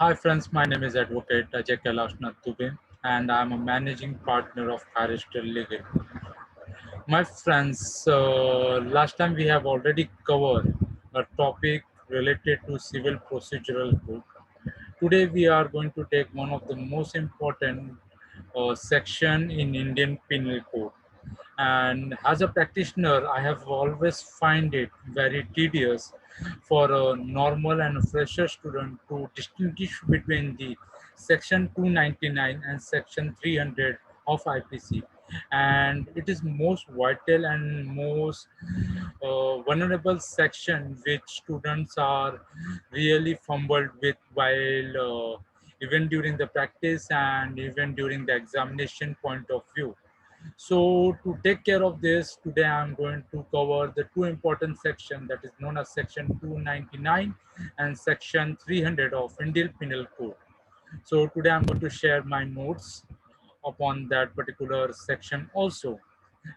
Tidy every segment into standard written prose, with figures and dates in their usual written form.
Hi friends, my name is Advocate Ajay Kailash Nath Dubey and I'm a managing partner of Harrister Legal. My friends, last time we have already covered a topic related to civil procedural code. Today we are going to take one of the most important section in Indian Penal Code. And as a practitioner, I have always find it very tedious for a normal and a fresher student to distinguish between the section 299 and section 300 of IPC. And it is most vital and most vulnerable section which students are really fumbled with while even during the practice and even during the examination point of view. So to take care of this, today I'm going to cover the two important sections that is known as section 299 and section 300 of Indian Penal Code. So today I'm going to share my notes upon that particular section also.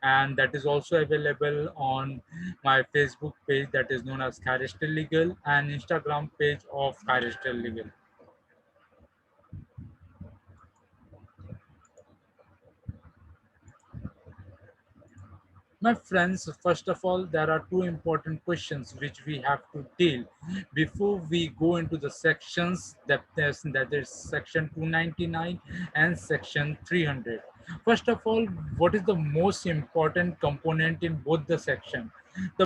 And that is also available on my Facebook page that is known as Kharistel Legal and Instagram page of Kharistel Legal. My friends, first of all, there are two important questions which we have to deal before we go into the sections that is section 299 and section 300. First of all, what is the most important component in both the section?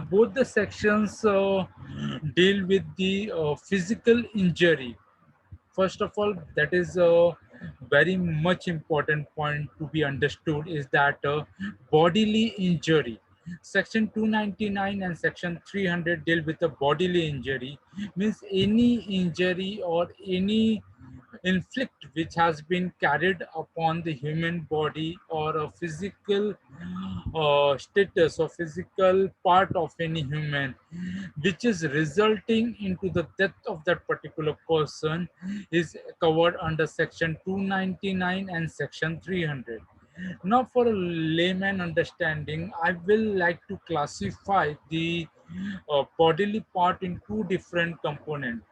Both the sections deal with the physical injury. First of all, that is a very much important point to be understood is that bodily injury. Section 299 and section 300 deal with the bodily injury, means any injury or any inflict which has been carried upon the human body or a physical status or physical part of any human which is resulting into the death of that particular person is covered under section 299 and section 300. Now for a layman understanding, I will like to classify the bodily part in two different components.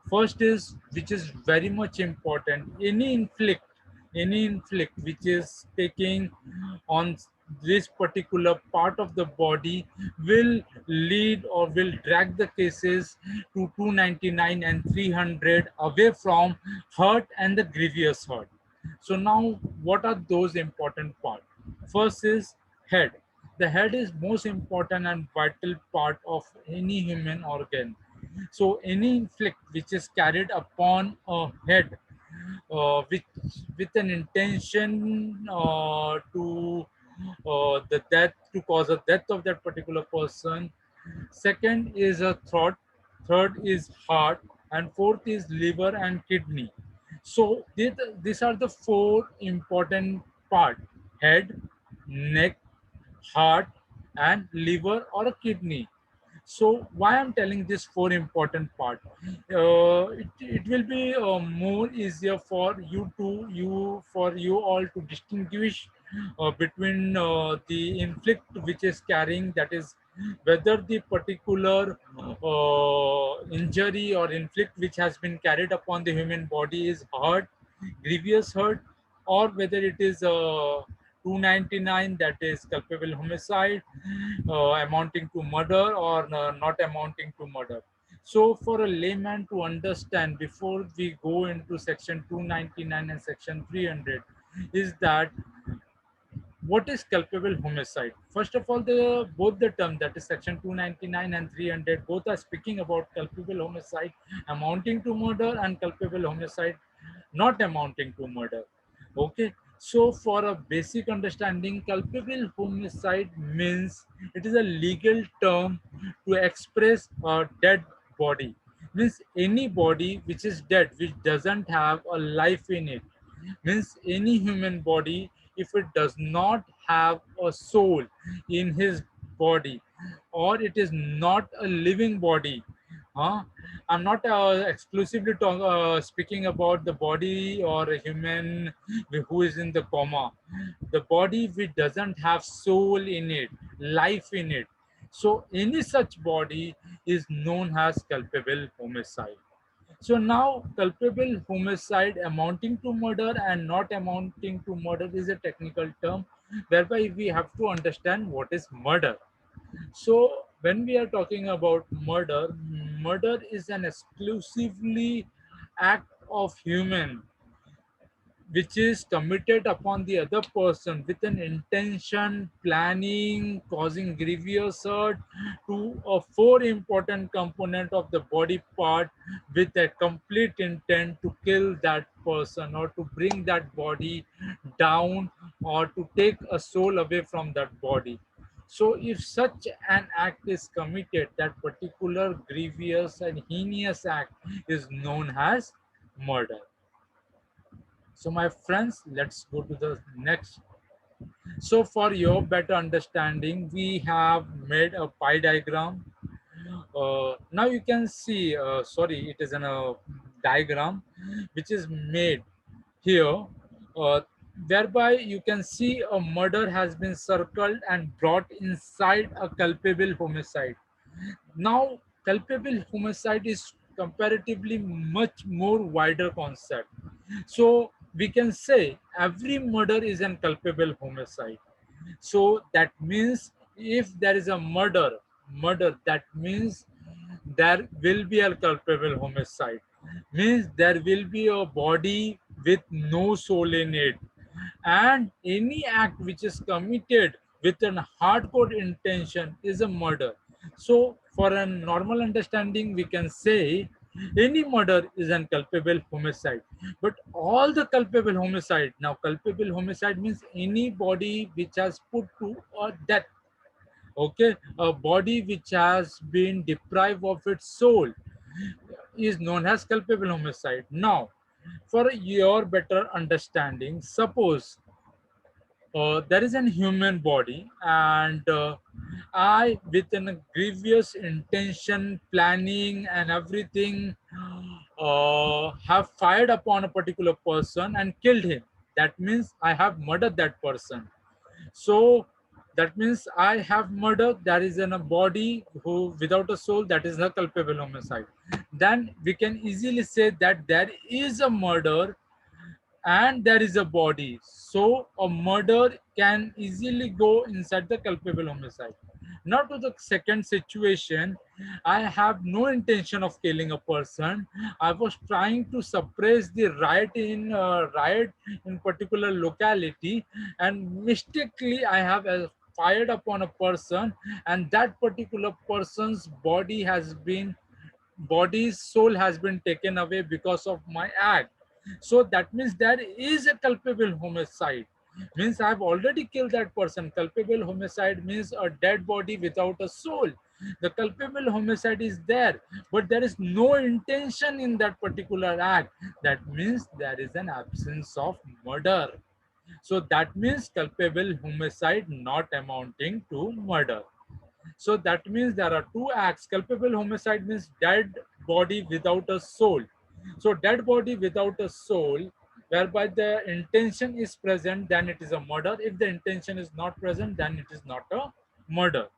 First is, which is very much important, any inflict which is taking on this particular part of the body will lead or will drag the cases to 299 and 300 away from hurt and the grievous hurt. So now what are those important parts? First is head. The head is most important and vital part of any human organ. So any inflict which is carried upon a head which with an intention to cause a death of that particular person. Second is a throat, third is heart, and fourth is liver and kidney. So these are the four important part: head, neck, heart, and liver or a kidney. So why I'm telling this four important part? It will be more easier for you all to distinguish between the inflict which is carrying, that is whether the particular injury or inflict which has been carried upon the human body is hurt, grievous hurt, or whether it is 299, that is culpable homicide, amounting to murder, or not amounting to murder. So for a layman to understand before we go into section 299 and section 300 is that what is culpable homicide. First of all, the both the term, that is section 299 and 300, both are speaking about culpable homicide amounting to murder and culpable homicide not amounting to murder. Okay, so for a basic understanding, culpable homicide means it is a legal term to express a dead body, means any body which is dead, which doesn't have a life in it, means any human body, if it does not have a soul in his body, or it is not a living body. I'm not exclusively speaking about the body or a human who is in the coma. The body which doesn't have soul in it, life in it. So any such body is known as culpable homicide. So now culpable homicide amounting to murder and not amounting to murder is a technical term whereby we have to understand what is murder. So when we are talking about murder, murder is an exclusively act of human which is committed upon the other person with an intention, planning, causing grievous hurt to a four important component of the body part with a complete intent to kill that person or to bring that body down or to take a soul away from that body. So if such an act is committed, that particular grievous and heinous act is known as murder. So my friends, let's go to the next. So for your better understanding, we have made a pie diagram. Now you can see, sorry, it is in a diagram which is made here, uh, whereby you can see a murder has been circled and brought inside a culpable homicide. Now, culpable homicide is comparatively much more wider concept. So we can say every murder is an culpable homicide. So that means if there is a murder, that means there will be a culpable homicide. Means there will be a body with no soul in it. And any act which is committed with an hardcore intention is a murder. So for a normal understanding, we can say any murder is an culpable homicide. But all the culpable homicide, now culpable homicide means any body which has put to a death, okay, a body which has been deprived of its soul is known as culpable homicide. Now, for your better understanding, suppose there is an human body and I with a grievous intention, planning and everything, have fired upon a particular person and killed him. That means I have murdered that person. So that means I have murdered. There is in a body who without a soul. That is a culpable homicide. Then we can easily say that there is a murder and there is a body. So a murder can easily go inside the culpable homicide. Now to the second situation, I have no intention of killing a person. I was trying to suppress the riot in particular locality, and mistakenly I have fired upon a person, and that particular person's body's soul has been taken away because of my act. So that means there is a culpable homicide. Means I've already killed that person. Culpable homicide means a dead body without a soul. The culpable homicide is there, but there is no intention in that particular act. That means there is an absence of murder. So that means culpable homicide not amounting to murder. So that means there are two acts. Culpable homicide means dead body without a soul. So dead body without a soul, whereby the intention is present, then it is a murder. If the intention is not present, then it is not a murder.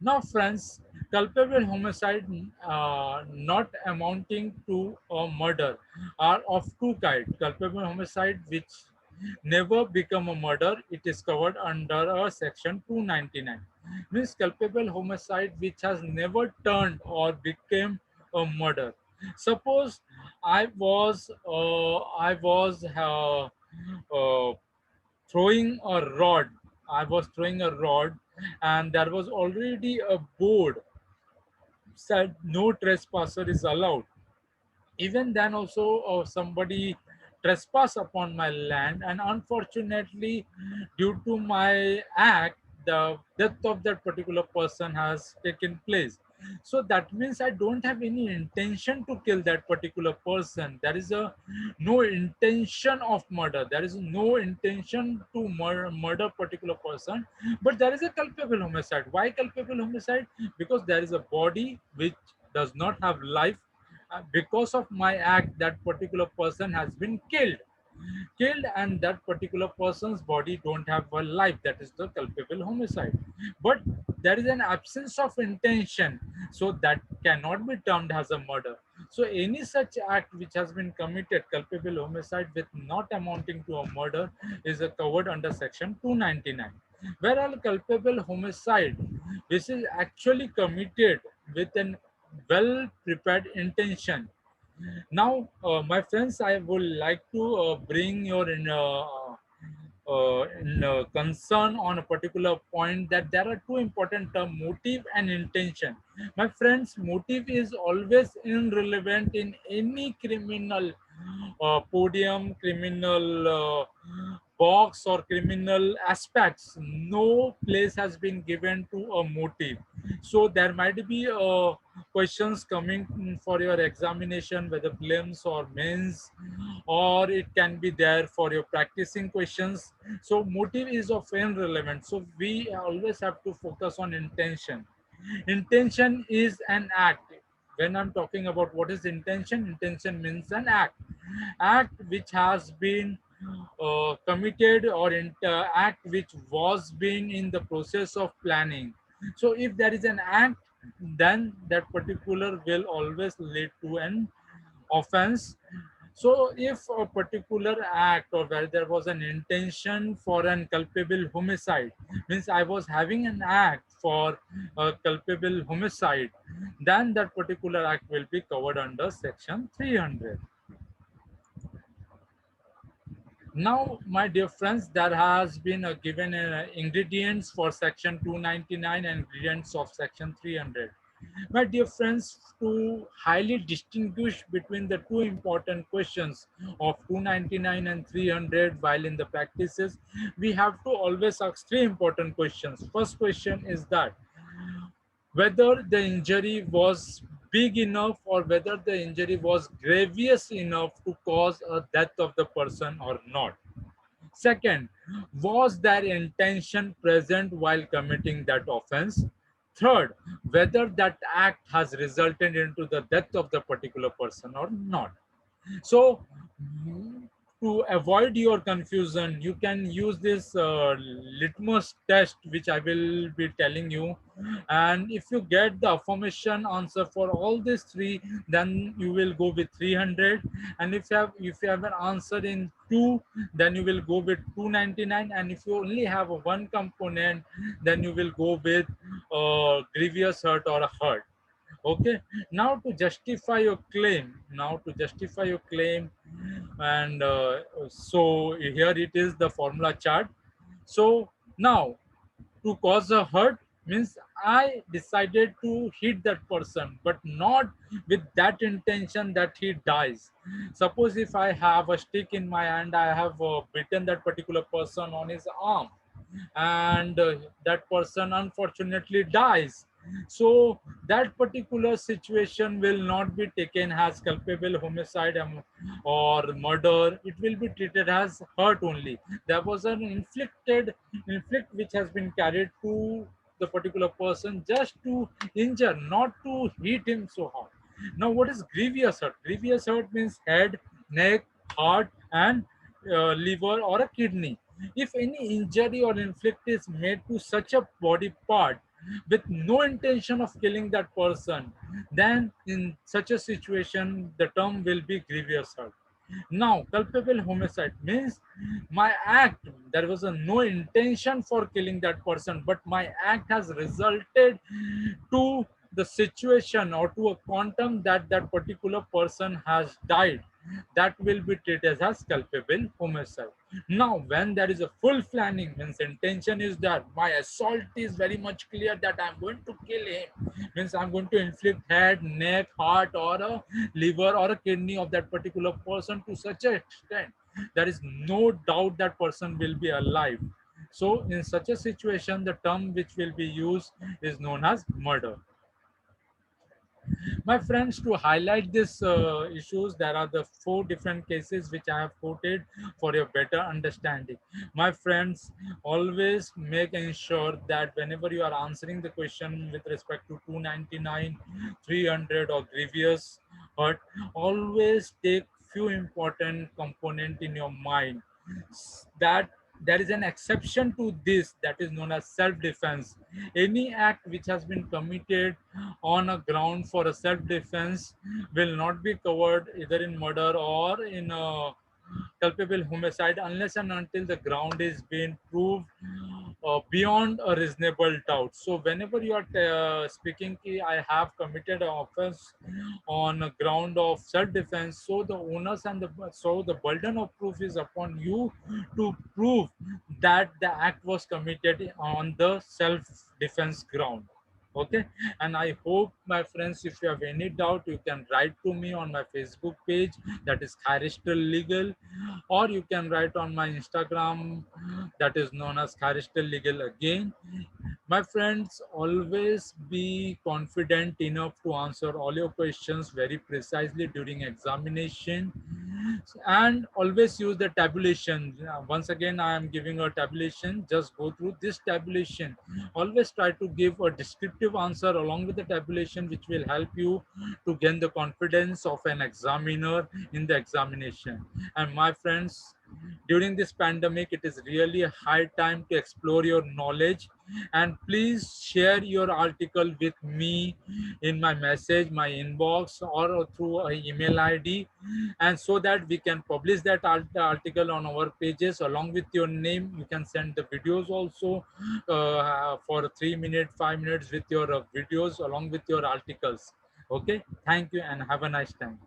Now, friends, culpable homicide not amounting to a murder are of two kinds. Culpable homicide which never become a murder, it is covered under a section 299. Means culpable homicide which has never turned or became a murder. Suppose I was throwing a rod. I was throwing a rod, and there was already a board said no trespasser is allowed. Even then, also somebody trespass upon my land, and unfortunately, due to my act, the death of that particular person has taken place. So that means I don't have any intention to kill that particular person. There is a no intention of murder. There is no intention to murder particular person, but there is a culpable homicide. Why culpable homicide? Because there is a body which does not have life. Because of my act, that particular person has been killed. killed and that particular person's body don't have a life, that is the culpable homicide. But there is an absence of intention, so that cannot be termed as a murder. So any such act which has been committed, culpable homicide with not amounting to a murder, is covered under section 299. Whereas culpable homicide, which is actually committed with an well prepared intention. Now, my friends, I would like to bring your concern on a particular point, that there are two important terms, motive and intention. My friends, motive is always irrelevant in any criminal podium, criminal box, or criminal aspects. No place has been given to a motive. So there might be questions coming for your examination, whether prelims or mains, or it can be there for your practicing questions. So motive is of irrelevant. So we always have to focus on intention. Intention is an act. When I'm talking about what is intention, intention means an act which has been committed, or act which was being in the process of planning. So if there is an act, then that particular will always lead to an offense. So if a particular act, or where there was an intention for an culpable homicide, means I was having an act for a culpable homicide, then that particular act will be covered under section 300. Now, my dear friends, there has been a given ingredients for section 299 and ingredients of section 300. My dear friends, to highly distinguish between the two important questions of 299 and 300 while in the practices, we have to always ask three important questions. First question is that whether the injury was big enough, or whether the injury was grievous enough to cause a death of the person or not. Second, was their intention present while committing that offense? Third, whether that act has resulted into the death of the particular person or not. So, to avoid your confusion, you can use this litmus test, which I will be telling you. And if you get the affirmation answer for all these three, then you will go with 300. And if you have an answer in two, then you will go with 299. And if you only have a one component, then you will go with grievous hurt or a hurt. Okay, now to justify your claim, and so here it is, the formula chart. So now, to cause a hurt means I decided to hit that person, but not with that intention that he dies. Suppose if I have a stick in my hand, I have bitten that particular person on his arm, and that person unfortunately dies. So that particular situation will not be taken as culpable homicide, or murder. It will be treated as hurt only. There was an inflict which has been carried to the particular person just to injure, not to hit him so hard. Now, what is grievous hurt? Grievous hurt means head, neck, heart, and liver or a kidney. If any injury or inflict is made to such a body part with no intention of killing that person, then in such a situation, the term will be grievous hurt. Now, culpable homicide means my act, there was a no intention for killing that person, but my act has resulted to the situation or to a quantum that that particular person has died. That will be treated as culpable homicide. Now, when there is a full planning, means intention is that my assault is very much clear that I'm going to kill him, means I'm going to inflict head, neck, heart, or a liver or a kidney of that particular person to such an extent there is no doubt that person will be alive. So, in such a situation, the term which will be used is known as murder. My friends, to highlight these issues, there are the four different cases which I have quoted for your better understanding. My friends, always make ensure that whenever you are answering the question with respect to 299, 300, or grievous hurt, always take few important component in your mind, that there is an exception to this, that is known as self-defense. Any act which has been committed on a ground for a self-defense will not be covered either in murder or in a culpable homicide unless and until the ground is being proved beyond a reasonable doubt. So whenever you are speaking ki I have committed an offense on a ground of self-defense, so the onus and the burden of proof is upon you to prove that the act was committed on the self-defense ground. Okay, and I hope, my friends, if you have any doubt, you can write to me on my Facebook page, that is Charistal Legal, or you can write on my Instagram, that is known as Charistal Legal again. My friends, always be confident enough to answer all your questions very precisely during examination, and always use the tabulation. Once again, I am giving a tabulation. Just go through this tabulation. Always try to give a descriptive answer along with the tabulation, which will help you to gain the confidence of an examiner in the examination. And my friends, during this pandemic, it is really a high time to explore your knowledge, and please share your article with me in my message, my inbox, or through a email ID, and so that we can publish that article on our pages along with your name. You can send the videos also for 3 minutes, 5 minutes with your videos along with your articles. Okay, thank you and have a nice time.